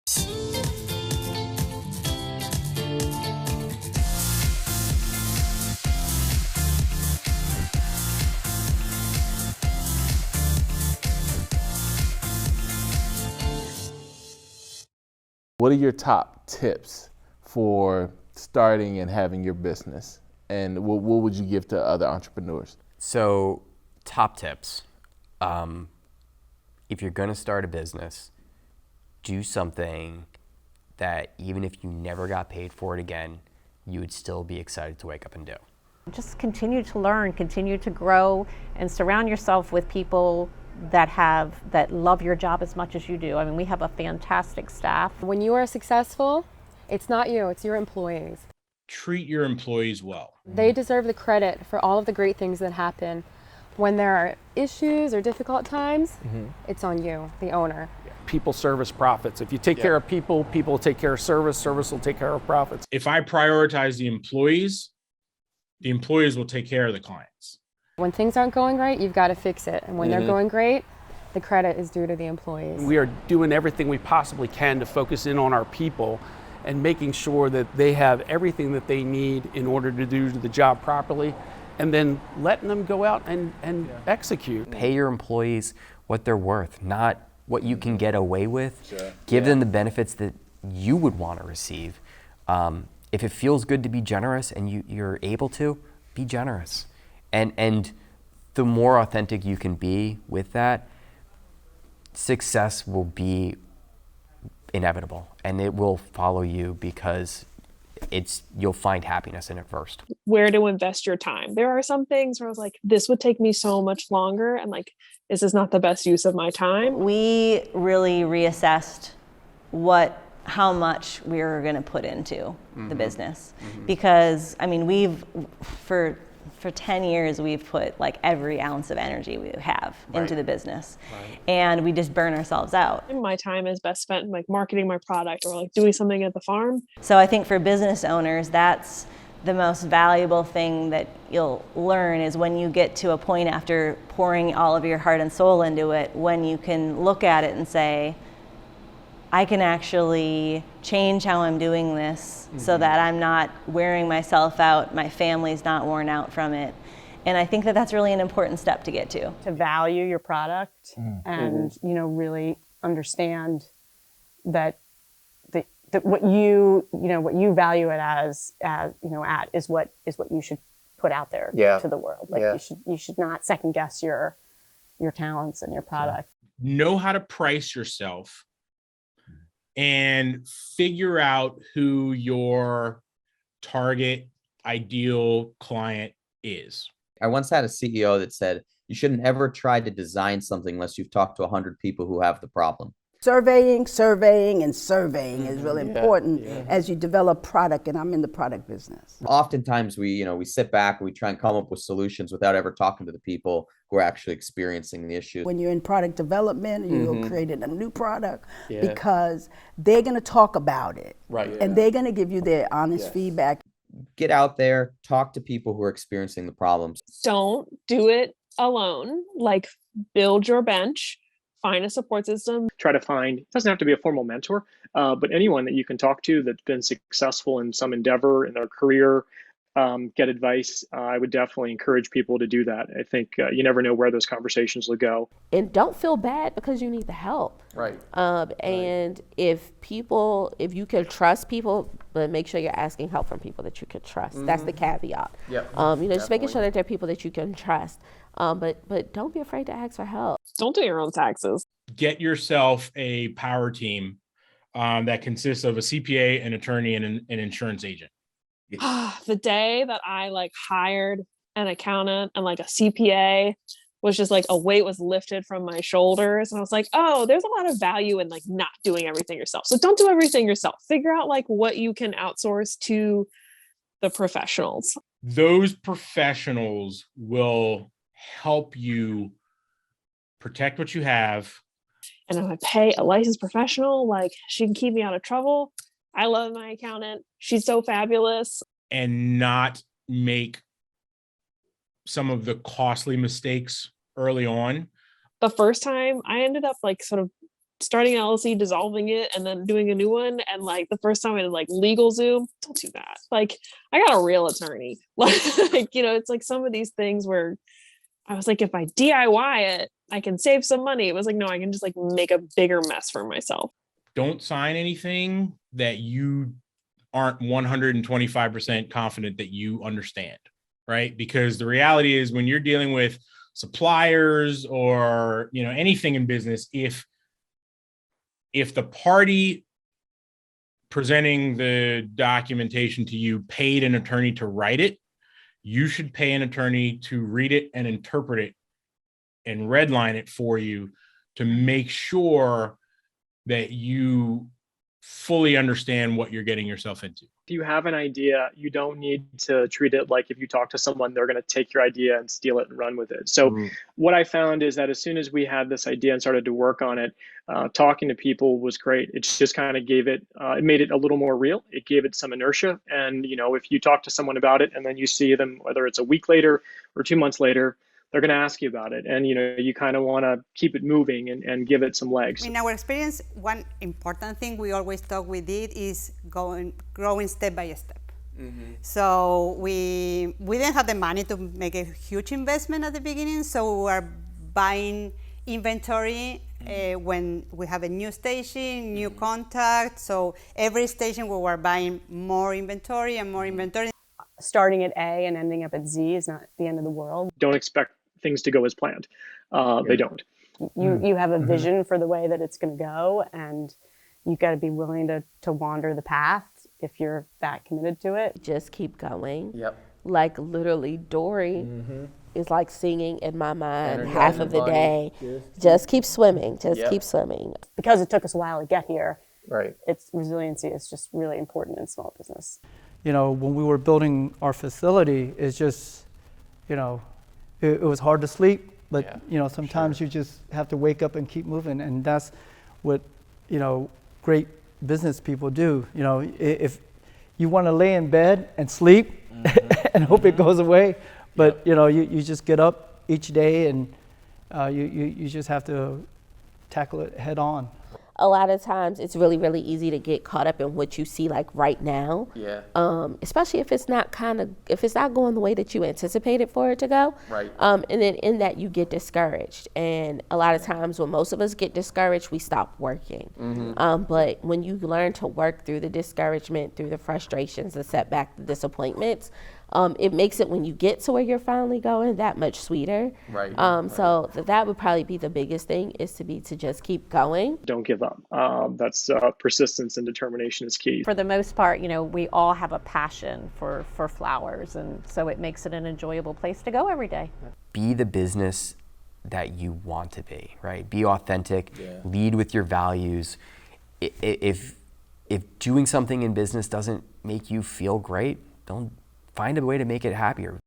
What are your top tips for starting and having your business? And what would you give to other entrepreneurs? So, top tips. If you're going to start a business, do something that even if you never got paid for it again, you would still be excited to wake up and do. Just continue to learn, continue to grow, and surround yourself with people that love your job as much as you do. I mean, we have a fantastic staff. When you are successful, it's not you, it's your employees. Treat your employees well. They deserve the credit for all of the great things that happen. When there are issues or difficult times, it's on you, the owner. People, service, profits. If you take care of people, people will take care of service, service will take care of profits. If I prioritize the employees will take care of the clients. When things aren't going right, you've got to fix it. And when they're going great, the credit is due to the employees. We are doing everything we possibly can to focus in on our people and making sure that they have everything that they need in order to do the job properly, and then letting them go out and execute. Pay your employees what they're worth, not what you can get away with. Give them the benefits that you would want to receive. If it feels good to be generous and you're able to, be generous. And the more authentic you can be with that, success will be inevitable and it will follow you because you'll find happiness in it first. Where to invest your time. There are some things where I was like, this would take me so much longer and like, this is not the best use of my time. We really reassessed how much we were going to put into the business because I mean for 10 years, we've put like every ounce of energy we have into the business, and we just burn ourselves out. My time is best spent like marketing my product or like doing something at the farm. So I think for business owners, that's the most valuable thing that you'll learn is when you get to a point after pouring all of your heart and soul into it, when you can look at it and say, I can actually change how I'm doing this so that I'm not wearing myself out, my family's not worn out from it. And I think that that's really an important step to get to. To value your product and, really understand that what you value it as is what you should put out there to the world. Like you should not second guess your talents and your product. Know how to price yourself and figure out who your target ideal client is. I once had a CEO that said, you shouldn't ever try to design something unless you've talked to 100 people who have the problem. Surveying is really important as you develop product, and I'm in the product business. Oftentimes we sit back and we try and come up with solutions without ever talking to the people who are actually experiencing the issue. When you're in product development, you're creating a new product because they're going to talk about it, and they're going to give you their honest feedback. Get out there, talk to people who are experiencing the problems. Don't do it alone. Like, build your bench. Find a support system. Try to find, it doesn't have to be a formal mentor, but anyone that you can talk to that's been successful in some endeavor in their career, get advice. I would definitely encourage people to do that. I think you never know where those conversations will go. And don't feel bad because you need the help. And if you can trust people, but make sure you're asking help from people that you can trust. That's the caveat. Just making sure that there are people that you can trust. But don't be afraid to ask for help. Don't do your own taxes. Get yourself a power team that consists of a CPA, an attorney, and an insurance agent. The day that I hired an accountant and a CPA was just a weight was lifted from my shoulders. And I was like, oh, there's a lot of value in not doing everything yourself. So don't do everything yourself. Figure out what you can outsource to the professionals. Those professionals will help you protect what you have. And if I pay a licensed professional, she can keep me out of trouble. I love my accountant. She's so fabulous. And not make some of the costly mistakes early on. The first time I ended up sort of starting an LLC, dissolving it, and then doing a new one. And like the first time I did like LegalZoom, don't do that. Like I got a real attorney. Like, you know, it's like some of these things where I was like, if I DIY it, I can save some money. It was like, no, I can just like make a bigger mess for myself. Don't sign anything that you aren't 125% confident that you understand, right? Because the reality is when you're dealing with suppliers or, you know, anything in business, if the party presenting the documentation to you paid an attorney to write it, you should pay an attorney to read it and interpret it and redline it for you to make sure that you fully understand what you're getting yourself into. If you have an idea, you don't need to treat it like if you talk to someone, they're going to take your idea and steal it and run with it. So what I found is that as soon as we had this idea and started to work on it, talking to people was great. It just kind of gave it, it made it a little more real. It gave it some inertia. And, you know, if you talk to someone about it and then you see them, whether it's a week later or 2 months later, they're going to ask you about it. And, you know, you kind of want to keep it moving and give it some legs. In our experience, one important thing we always talk with it is growing step by step. So we didn't have the money to make a huge investment at the beginning. So we were buying inventory when we have a new station, new contact. So every station we were buying more inventory and more inventory. Starting at A and ending up at Z is not the end of the world. Don't expect things to go as planned. They don't. You have a vision for the way that it's going to go, and you got to be willing to wander the path if you're that committed to it. Just keep going. Like literally Dory is like singing in my mind half of the day. Just keep swimming. Just keep swimming. Because it took us a while to get here. Right. It's resiliency is just really important in small business. You know, when we were building our facility, it's just, you know, it was hard to sleep, but, you know, sometimes you just have to wake up and keep moving. And that's what, you know, great business people do. You know, if you want to lay in bed and sleep and hope it goes away, but, you know, you just get up each day and you just have to tackle it head on. A lot of times it's really, really easy to get caught up in what you see like right now. Especially if it's not going the way that you anticipated for it to go. And then in that you get discouraged. And a lot of times when most of us get discouraged, we stop working. But when you learn to work through the discouragement, through the frustrations, the setback, the disappointments, it makes it when you get to where you're finally going that much sweeter. So that would probably be the biggest thing, is to just keep going. Don't give up. That's persistence and determination is key. For the most part, you know, we all have a passion for flowers, and so it makes it an enjoyable place to go every day. Be the business that you want to be, right? Be authentic, lead with your values. If doing something in business doesn't make you feel great, don't find a way to make it happier.